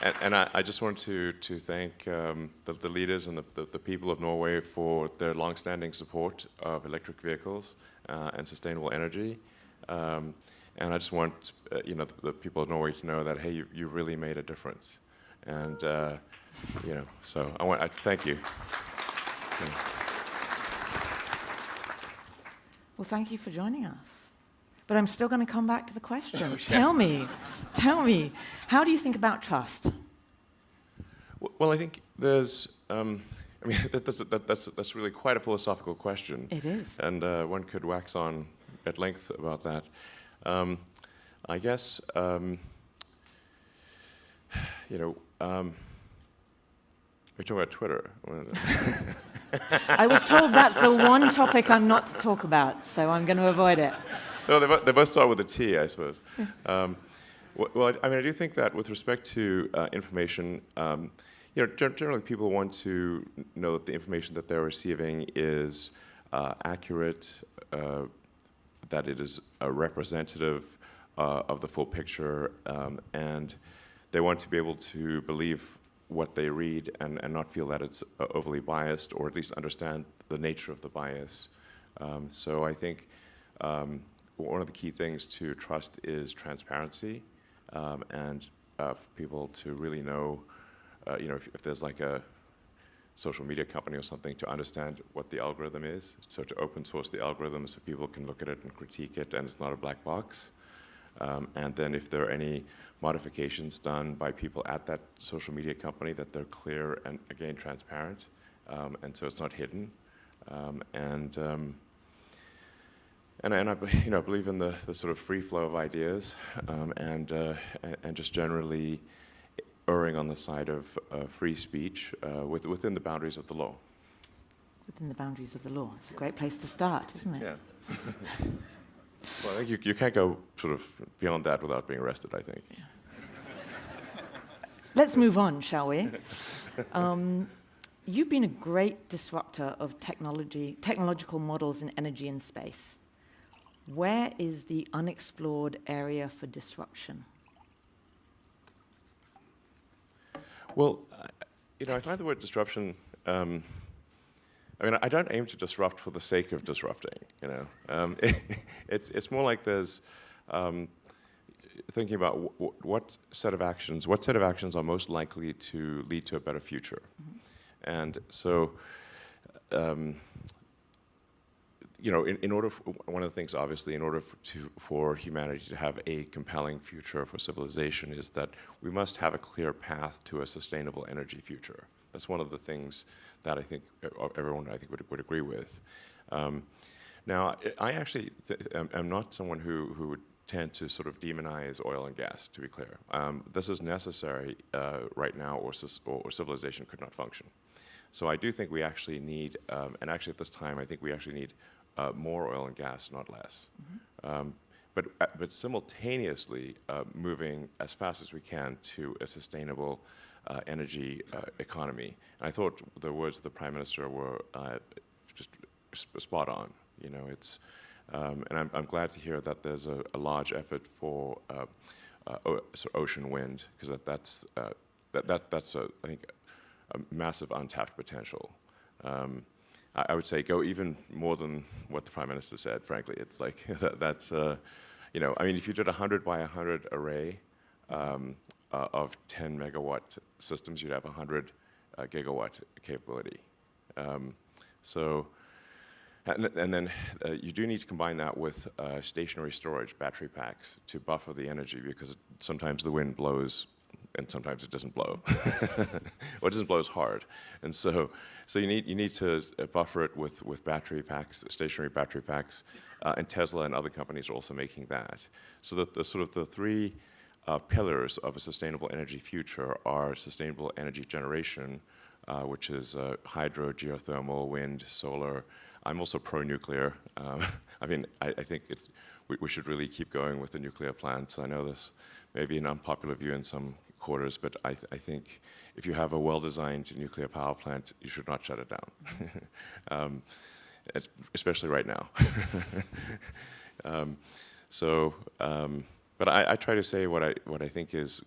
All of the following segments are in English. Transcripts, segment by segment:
And I just want to thank the leaders and the people of Norway for their long-standing support of electric vehicles and sustainable energy. And I just want the people of Norway to know that, hey, you really made a difference. And so I thank you. Well, thank you for joining us. But I'm still going to come back to the question. Tell me, how do you think about trust? Well, I think there's, that's really quite a philosophical question. It is. And one could wax on at length about that. I guess, we're talking about Twitter. I was told that's the one topic I'm not to talk about, so I'm going to avoid it. No, they both start with a T, I suppose. Well, I do think that with respect to information, generally people want to know that the information that they're receiving is accurate, that it is representative of the full picture, and they want to be able to believe what they read and not feel that it's overly biased, or at least understand the nature of the bias. So I think one of the key things to trust is transparency, and for people to really know, if there's like a social media company or something, to understand what the algorithm is, so to open source the algorithm so people can look at it and critique it and it's not a black box. And then if there are any modifications done by people at that social media company, that they're clear and, again, transparent, and so it's not hidden. And I believe in the sort of free flow of ideas, and just generally erring on the side of free speech within the boundaries of the law. Within the boundaries of the law. It's a great place to start, isn't it? Yeah. Well, I think you can't go sort of beyond that without being arrested, I think. Yeah. Let's move on, shall we? You've been a great disruptor of technological models in energy and space. Where is the unexplored area for disruption? Well, I find the word disruption, I don't aim to disrupt for the sake of disrupting, It's more like there's thinking about what set of actions are most likely to lead to a better future. Mm-hmm. And so, in order one of the things, obviously, in order for humanity to have a compelling future for civilization, is that we must have a clear path to a sustainable energy future. That's one of the things that I think everyone would agree with. Now, I actually am not someone who would tend to sort of demonize oil and gas, to be clear. This is necessary right now, or civilization could not function. So I do think we actually need, and actually at this time, I think we actually need more oil and gas, not less. Mm-hmm. But simultaneously moving as fast as we can to a sustainable energy economy. And I thought the words of the Prime Minister were just spot on. It's, and I'm glad to hear that there's a large effort for sort of ocean wind, because that's I think a massive untapped potential. I would say go even more than what the Prime Minister said. Frankly, it's like that's if you did 100 by 100 array of 10 megawatt systems, you'd have 100 gigawatt capability. And then you do need to combine that with stationary storage, battery packs, to buffer the energy, because sometimes the wind blows and sometimes it doesn't blow. Or it doesn't blow as hard. And so you need to buffer it with battery packs, stationary battery packs, and Tesla and other companies are also making that. So that the sort of the three pillars of a sustainable energy future are sustainable energy generation, which is hydro, geothermal, wind, solar. I'm also pro-nuclear. I think we should really keep going with the nuclear plants. I know this may be an unpopular view in some quarters, but I think if you have a well-designed nuclear power plant, you should not shut it down, especially right now. But I try to say what I think is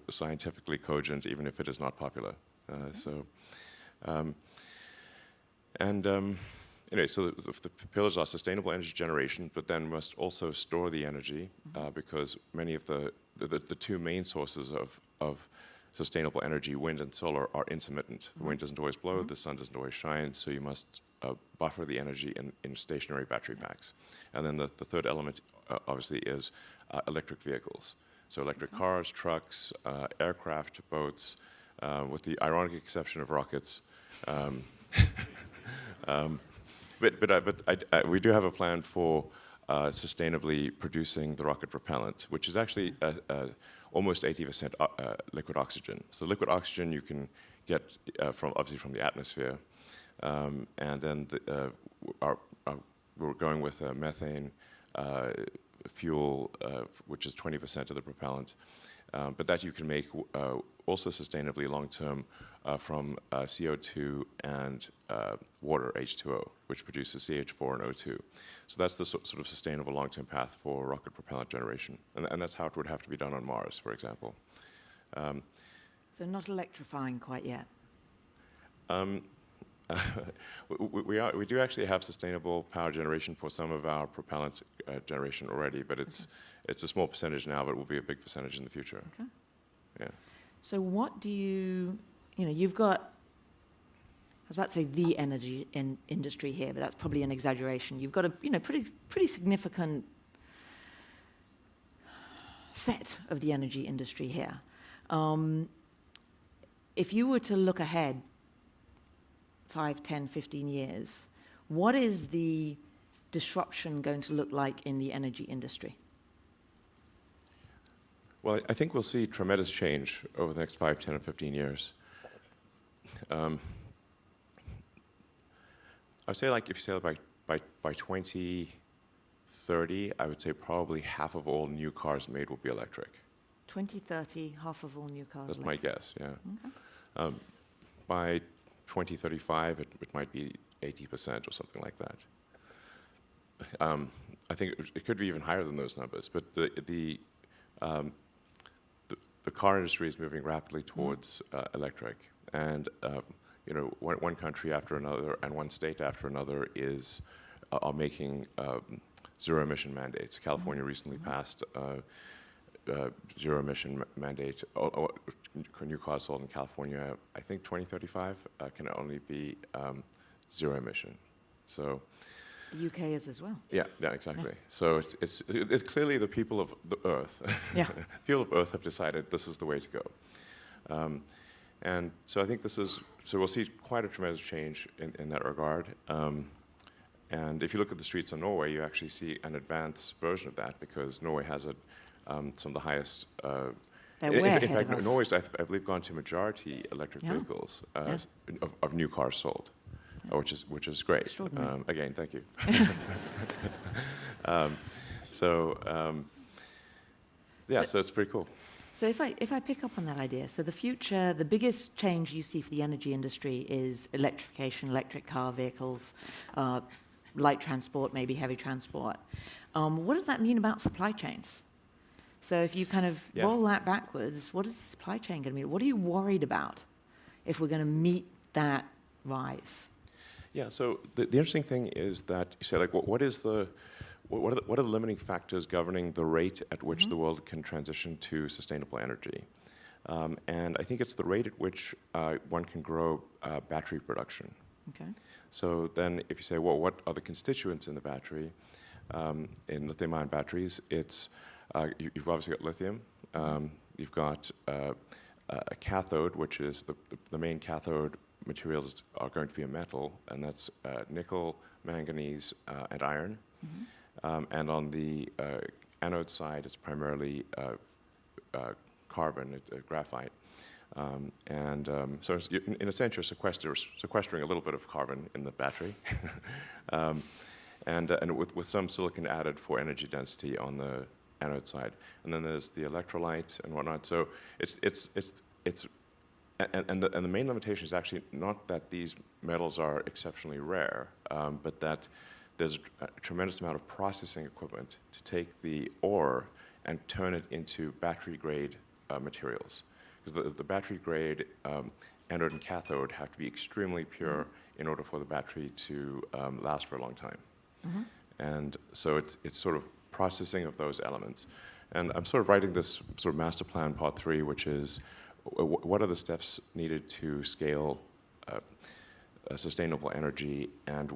scientifically cogent, even if it is not popular. So, and anyway, so the pillars are sustainable energy generation, but then must also store the energy because many of the two main sources of sustainable energy, wind and solar, are intermittent. The wind doesn't always blow, the sun doesn't always shine, so you must buffer the energy in stationary battery packs. And then the third element, obviously, is electric vehicles. So electric cars, trucks, aircraft, boats, with the ironic exception of rockets. But we do have a plan for sustainably producing the rocket propellant, which is actually almost 80% liquid oxygen. So liquid oxygen you can get obviously from the atmosphere, and then we're going with methane fuel, which is 20% of the propellant. But that you can make also sustainably long-term from CO2 and water, H2O, which produces CH4 and O2. So that's the sort of sustainable long-term path for rocket propellant generation. And that's how it would have to be done on Mars, for example. So not electrifying quite yet. We do actually have sustainable power generation for some of our propellant generation already, but it's a small percentage now, but it will be a big percentage in the future. Okay. Yeah. So what do you've got, I was about to say the energy industry here, but that's probably an exaggeration. You've got a pretty significant set of the energy industry here. If you were to look ahead 5, 10, 15 years, what is the disruption going to look like in the energy industry? Well, I think we'll see tremendous change over the next 5, 10, and 15 years. I would say, like, if you say by 2030, I would say probably half of all new cars made will be electric. 2030, half of all new cars. That's electric. my guess. Yeah. Okay. By 2035, it might be 80% or something like that. I think it could be even higher than those numbers. But the car industry is moving rapidly towards electric, and one country after another and one state after another are making zero-emission mandates. California recently passed zero-emission mandate. New cars sold in California, I think 2035, can only be zero-emission. So. The UK is as well. Yeah, exactly. Yeah. So it's clearly the people of the Earth. Yeah. People of Earth have decided this is the way to go, and so I think so we'll see quite a tremendous change in that regard. And if you look at the streets of Norway, you actually see an advanced version of that because Norway has some of the highest. In fact, Norway's, I believe, gone to majority electric vehicles of new cars sold. Which is great. Again, thank you. So it's pretty cool. So if I pick up on that idea, so the future, the biggest change you see for the energy industry is electrification, electric car vehicles, light transport, maybe heavy transport. What does that mean about supply chains? So if you kind of roll that backwards, what is the supply chain going to mean? What are you worried about if we're going to meet that rise? Yeah, so the interesting thing is that you say, like, what are the limiting factors governing the rate at which the world can transition to sustainable energy? And I think it's the rate at which one can grow battery production. Okay. So then if you say, well, what are the constituents in the battery? In lithium-ion batteries, you've obviously got lithium. You've got a cathode, which is the main cathode materials are going to be a metal, and that's nickel, manganese, and iron. And on the anode side, it's primarily carbon, graphite. So in a sense, you're sequestering a little bit of carbon in the battery, and with some silicon added for energy density on the anode side. And then there's the electrolyte and whatnot. So And the main limitation is actually not that these metals are exceptionally rare, but that there's a tremendous amount of processing equipment to take the ore and turn it into battery-grade materials. Because the battery grade anode and cathode have to be extremely pure in order for the battery to last for a long time. And so it's sort of processing of those elements. And I'm sort of writing this sort of master plan part 3, which is what are the steps needed to scale sustainable energy, and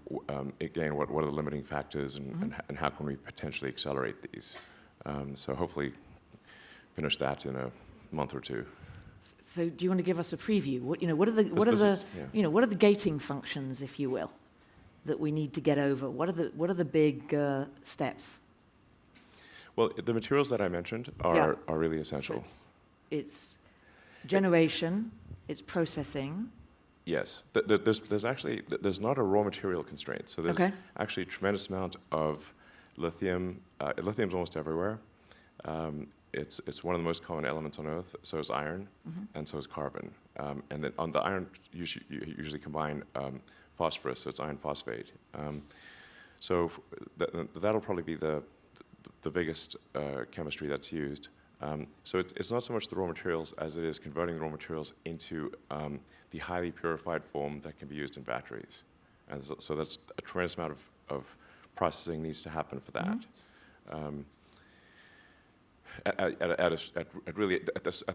again, what are the limiting factors, and how can we potentially accelerate these? So hopefully finish that in a month or 2. So do you want to give us a preview? What are the gating functions, if you will, that we need to get over? What are the big steps? Well, the materials that I mentioned are really essential. So it's generation, it's processing. Yes, there's not a raw material constraint. So there's actually a tremendous amount of lithium. Lithium's almost everywhere. It's one of the most common elements on Earth. So is iron, and so is carbon. And then on the iron, you usually combine phosphorus, so it's iron phosphate. So that'll probably be the biggest chemistry that's used. So it's not so much the raw materials as it is converting the raw materials into the highly purified form that can be used in batteries. And so that's a tremendous amount of processing needs to happen for that. At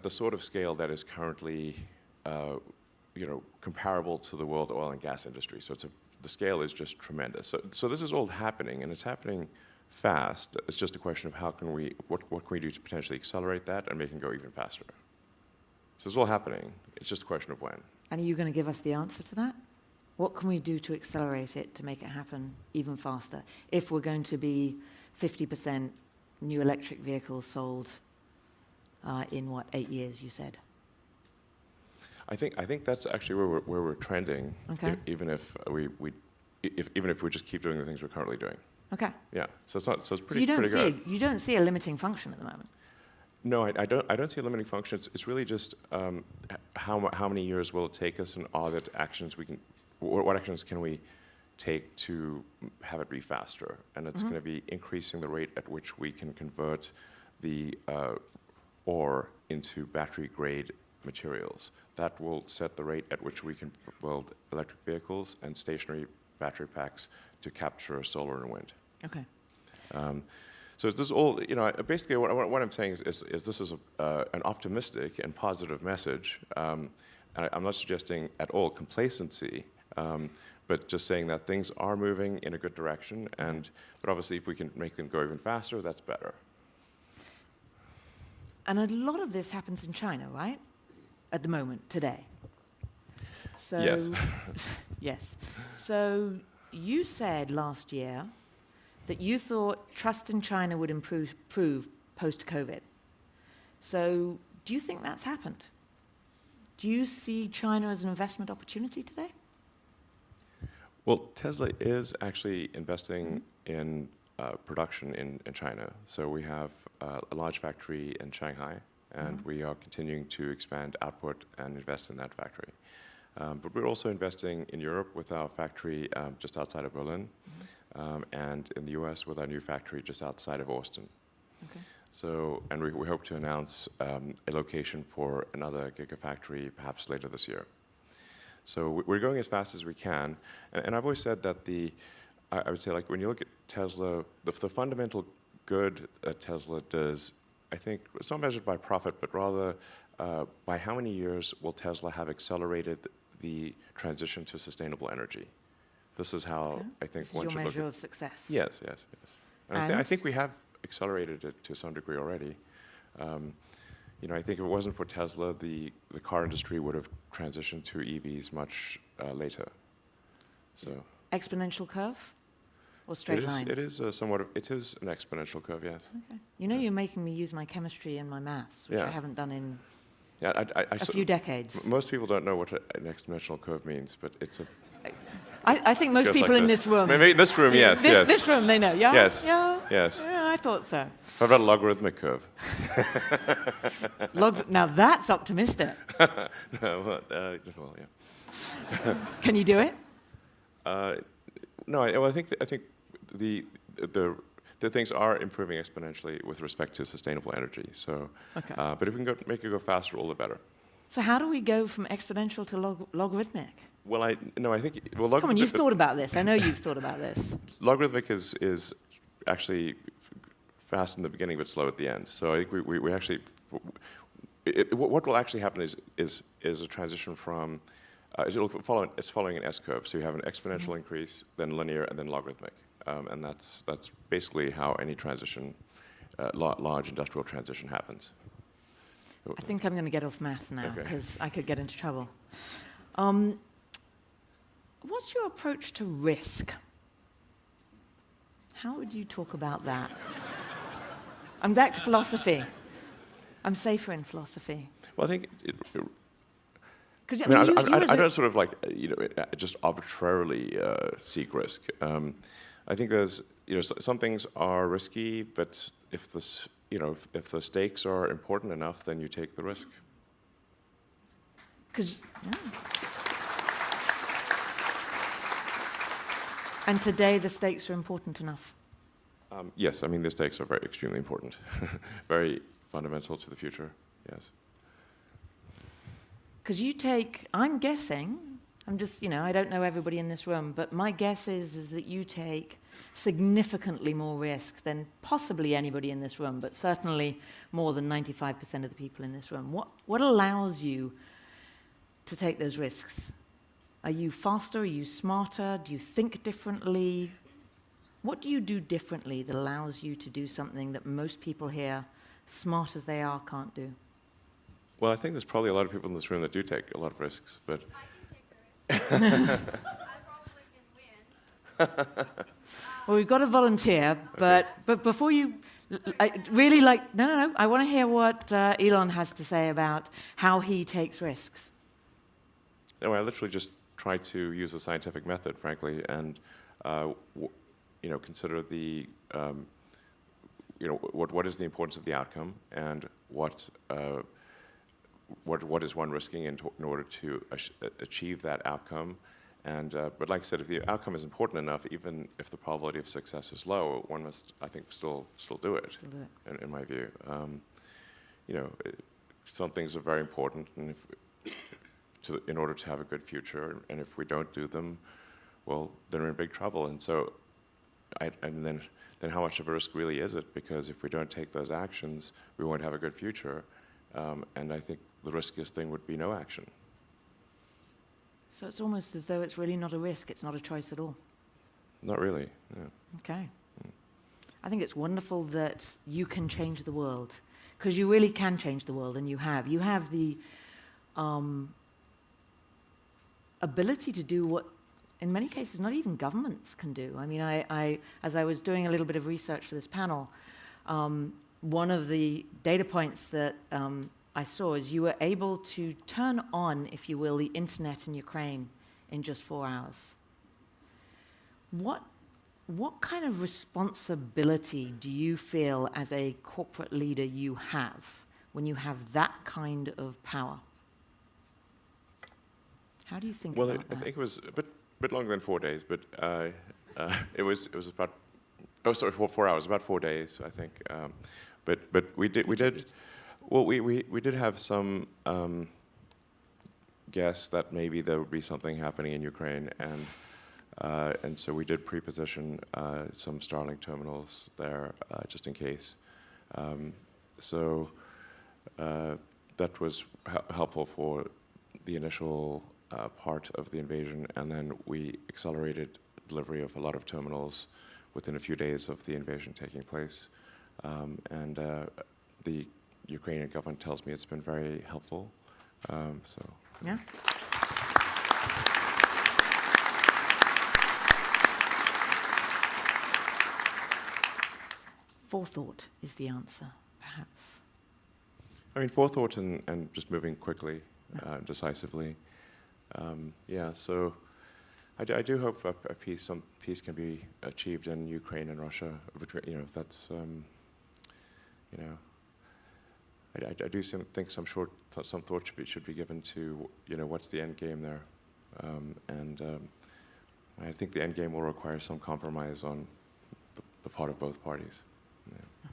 the sort of scale that is currently comparable to the world oil and gas industry. So the scale is just tremendous. So this is all happening, and it's happening fast. It's just a question of what can we do to potentially accelerate that and make it go even faster. So it's all happening. It's just a question of when. And are you going to give us the answer to that? What can we do to accelerate it to make it happen even faster? If we're going to be 50% new electric vehicles sold in 8 years, you said? I think that's actually where we're trending. Okay. Even if we just keep doing the things we're currently doing. Okay. Yeah. So it's pretty good. You don't see a limiting function at the moment. No, I don't see a limiting function. It's really just how many years will it take us, and are there actions what actions can we take to have it be faster? And it's going to be increasing the rate at which we can convert the ore into battery-grade materials. That will set the rate at which we can build electric vehicles and stationary battery packs to capture solar and wind. Okay. So this is all, basically what I'm saying is this is an optimistic and positive message. And I'm not suggesting at all complacency, but just saying that things are moving in a good direction. But obviously, if we can make them go even faster, that's better. And a lot of this happens in China, right? At the moment, today. So, yes. Yes. So you said last year that you thought trust in China would improve post-COVID. So do you think that's happened? Do you see China as an investment opportunity today? Well, Tesla is actually investing in production in China. So we have a large factory in Shanghai, and we are continuing to expand output and invest in that factory. But we're also investing in Europe with our factory just outside of Berlin, and in the US with our new factory just outside of Austin. Okay. So, and we hope to announce a location for another gigafactory perhaps later this year. So we're going as fast as we can. And I've always said that I would say, like, when you look at Tesla, the fundamental good that Tesla does, I think it's not measured by profit, but rather by how many years will Tesla have accelerated the transition to sustainable energy. This is how I think one should look at it. This is your measure of success. Yes. And I think we have accelerated it to some degree already. I think if it wasn't for Tesla, the car industry would have transitioned to EVs much later. So exponential curve or straight line? It is it is an exponential curve, yes. Okay. You're making me use my chemistry and my maths, which I haven't done in a few decades. Most people don't know what an exponential curve means, but it's a... I think most people in this room... Maybe this room, yes. This room, they know, yeah? Yes. Yeah? Yes. Yeah, I thought so. How about a logarithmic curve? Now that's optimistic. No, well, yeah. Can you do it? No, I think the the things are improving exponentially with respect to sustainable energy. So, Okay. but if we can make it go faster, all the better. So how do we go from exponential to logarithmic? Well, I think Come on, you've thought about this. I know you've thought about this. logarithmic is actually fast in the beginning but slow at the end. So I think we actually what will actually happen is a transition from it's following an S curve. So you have an exponential increase, then linear, and then logarithmic, and that's basically how any transition, large industrial transition, happens. I think I'm going to get off math now Okay. because I could get into trouble. What's your approach to risk? How would you talk about that? I'm back to philosophy. I'm safer in philosophy. Well, I think Because I mean, I don't sort of like just arbitrarily seek risk. I think there's some things are risky, but if the stakes are important enough, then you take the risk. And today the stakes are important enough. Yes, I mean the stakes are extremely important, very fundamental to the future. Yes. Because I'm guessing, I don't know everybody in this room, but my guess is that you take significantly more risk than possibly anybody in this room, but certainly more than 95% of the people in this room. What allows you to take those risks? Are you faster? Are you smarter? Do you think differently? What do you do differently that allows you to do something that most people here, smart as they are, can't do? Well, I think there's probably a lot of people in this room that do take a lot of risks, but I can take the risk. I probably can win. Well, we've got a volunteer, but before you, I want to hear what Elon has to say about how he takes risks. no, I literally just try to use a scientific method, frankly, and consider the what is the importance of the outcome and what is one risking in order to achieve that outcome. And but like I said, if the outcome is important enough, even if the probability of success is low, one must, I think, still do it. In my view, some things are very important, and in order to have a good future, and if we don't do them, well, then we're in big trouble. And so, then how much of a risk really is it? Because if we don't take those actions, we won't have a good future. And I think the riskiest thing would be no action. So it's almost as though it's really not a risk, it's not a choice at all. Not really. Yeah. Okay. I think it's wonderful that you can change the world, because you really can change the world, and you have. You have the ability to do what, in many cases, not even governments can do. I mean, as I was doing a little bit of research for this panel, one of the data points that I saw is you were able to turn on, if you will, the internet in Ukraine in just 4 hours. What kind of responsibility do you feel as a corporate leader you have when you have that kind of power? How do you think about that? Well, I think it was a bit longer than 4 days, but it was about 4 hours, about 4 days, I think. But we did. Well, we did have some guess that maybe there would be something happening in Ukraine, and so we did pre-position some Starlink terminals there just in case. So that was helpful for the initial part of the invasion, and then we accelerated delivery of a lot of terminals within a few days of the invasion taking place. And the Ukrainian government tells me it's been very helpful. Yeah. Forethought is the answer, perhaps. I mean, forethought and just moving quickly, decisively. So I do hope some peace can be achieved in Ukraine and Russia. That's I do think some thought should be given to what's the end game there, and I think the end game will require some compromise on the part of both parties. Yeah.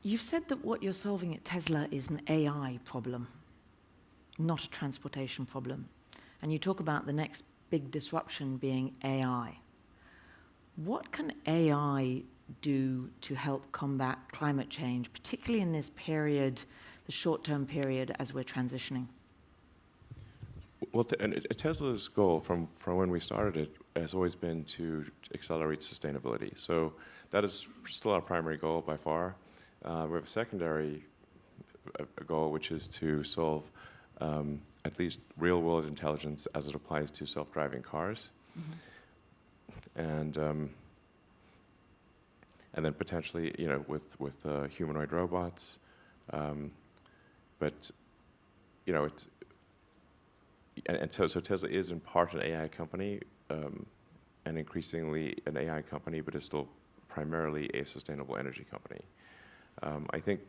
You've said that what you're solving at Tesla is an AI problem, not a transportation problem. And you talk about the next big disruption being AI. What can AI do to help combat climate change, particularly in this period, the short-term period as we're transitioning? Well, Tesla's goal from when we started it has always been to accelerate sustainability. So that is still our primary goal by far. We have a secondary goal, which is to solve at least real-world intelligence as it applies to self-driving cars, and then potentially, with humanoid robots. But it's so Tesla is in part an AI company, and increasingly an AI company, but is still primarily a sustainable energy company. I think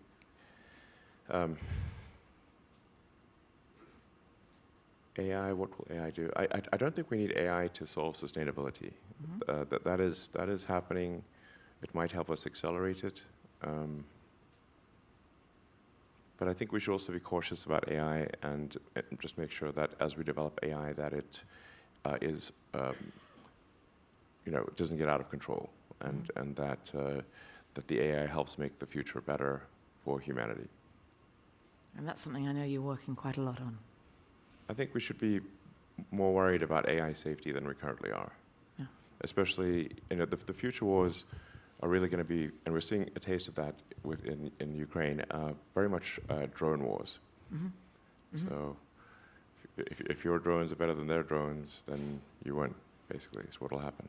AI, what will AI do? I don't think we need AI to solve sustainability. That is happening. It might help us accelerate it. But I think we should also be cautious about AI and just make sure that as we develop AI, that it doesn't get out of control, and that the AI helps make the future better for humanity. And that's something I know you're working quite a lot on. I think we should be more worried about AI safety than we currently are. Yeah. Especially, the future wars are really going to be, and we're seeing a taste of that in Ukraine, very much drone wars. So if your drones are better than their drones, then you win, basically, is what will happen.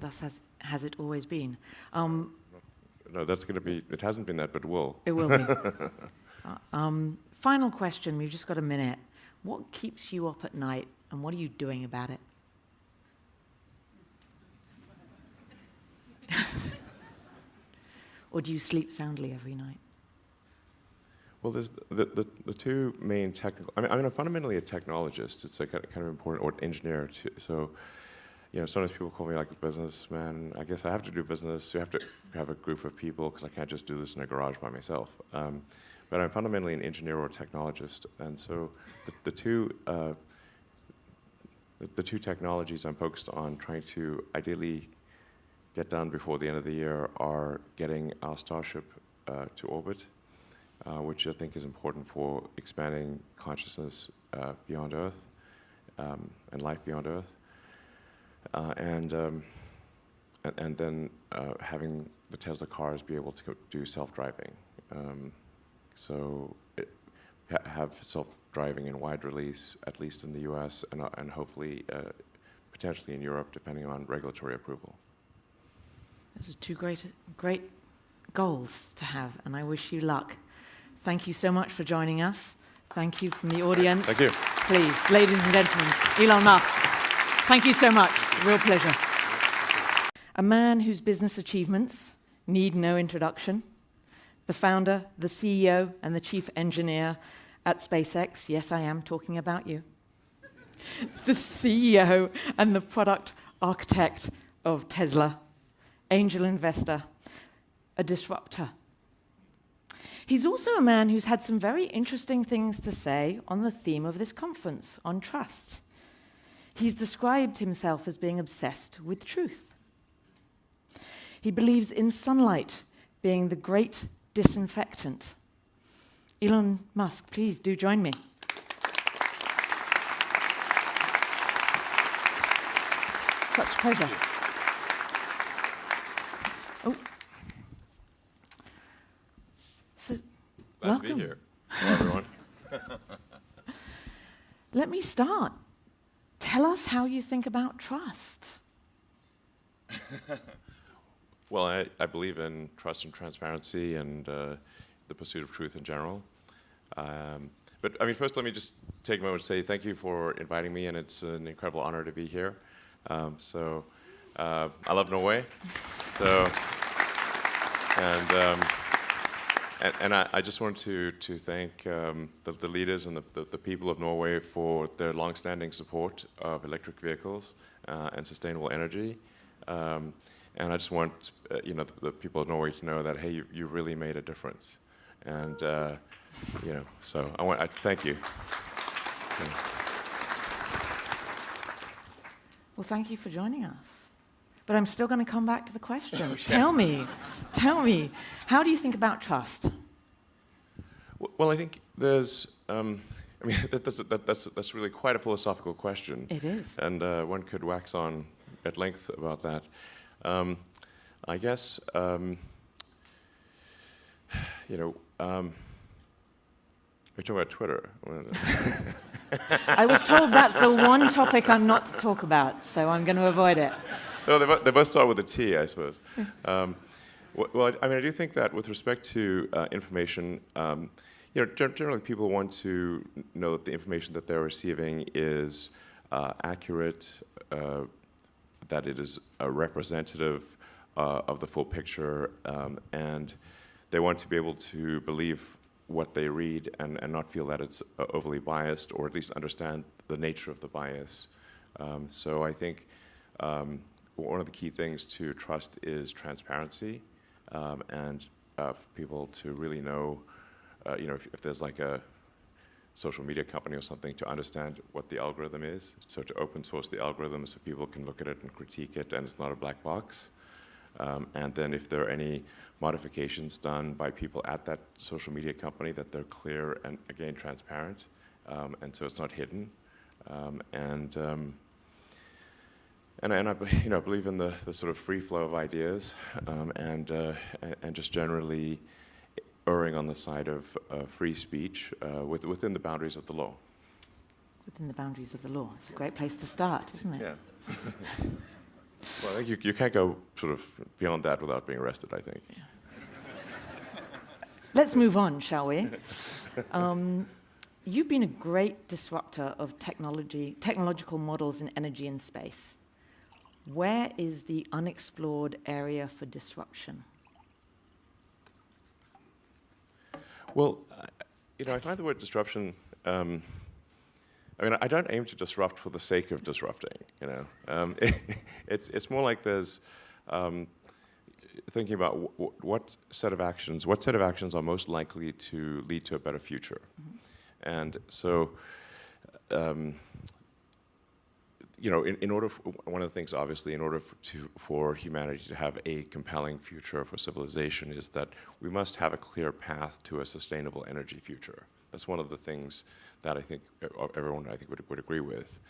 Thus has it always been. No, that's going to be, it hasn't been that, but it will. It will be. Final question, we've just got a minute. What keeps you up at night, and what are you doing about it? Or do you sleep soundly every night? Well, there's the two main technical. I'm fundamentally a technologist. It's like kind of important, or engineer too. So, sometimes people call me like a businessman. I guess I have to do business. You have to have a group of people because I can't just do this in a garage by myself. But I'm fundamentally an engineer or technologist, and so the two technologies I'm focused on trying to ideally get done before the end of the year are getting our Starship to orbit, which I think is important for expanding consciousness beyond Earth and life beyond Earth, and then having the Tesla cars be able to do self-driving. So have self-driving in wide release, at least in the US, and hopefully potentially in Europe, depending on regulatory approval. Those are two great goals to have, and I wish you luck. Thank you so much for joining us. Thank you from the audience. Thank you. Please, ladies and gentlemen, Elon Musk. Thank you so much. Real pleasure. A man whose business achievements need no introduction. The founder, the CEO, and the chief engineer at SpaceX. Yes, I am talking about you. The CEO and the product architect of Tesla. Angel investor, a disruptor. He's also a man who's had some very interesting things to say on the theme of this conference, on trust. He's described himself as being obsessed with truth. He believes in sunlight being the great disinfectant. Elon Musk, please do join me. Such a pleasure. Oh. So, Glad welcome. to be here. Hello, everyone. Let me start. Tell us how you think about trust. Well, I believe in trust and transparency and the pursuit of truth in general. But first, let me just take a moment to say thank you for inviting me, and it's an incredible honor to be here. I love Norway, so and And I just want to thank the leaders and the people of Norway for their longstanding support of electric vehicles and sustainable energy. And I just want the people of Norway to know that, hey, you really made a difference. And so I thank you. Well, thank you for joining us. But I'm still going to come back to the question. Tell me, how do you think about trust? Well, I think there's, that's really quite a philosophical question. It is. And one could wax on at length about that. I guess, we're talking about Twitter. I was told that's the one topic I'm not to talk about, so I'm going to avoid it. No, they both start with a T, I suppose. Well, I do think that with respect to information, generally people want to know that the information that they're receiving is accurate, that it is representative of the full picture, and they want to be able to believe what they read and not feel that it's overly biased, or at least understand the nature of the bias. So I think one of the key things to trust is transparency, and people to really know, if there's like a social media company or something, to understand what the algorithm is, so to open source the algorithm so people can look at it and critique it and it's not a black box. And then if there are any modifications done by people at that social media company, that they're clear and, again, transparent, and so it's not hidden. And I believe in the sort of free flow of ideas, and just generally erring on the side of free speech within the boundaries of the law. Within the boundaries of the law. It's a great place to start, isn't it? Yeah. Well, I think you can't go sort of beyond that without being arrested, I think. Yeah. Let's move on, shall we? You've been a great disruptor of technological models in energy and space. Where is the unexplored area for disruption? Well, I find the word disruption, I don't aim to disrupt for the sake of disrupting, It's more like there's thinking about what set of actions are most likely to lead to a better future. Mm-hmm. And so, one of the things, obviously, in order for humanity to have a compelling future for civilization, is that we must have a clear path to a sustainable energy future. That's one of the things that I think everyone would agree with.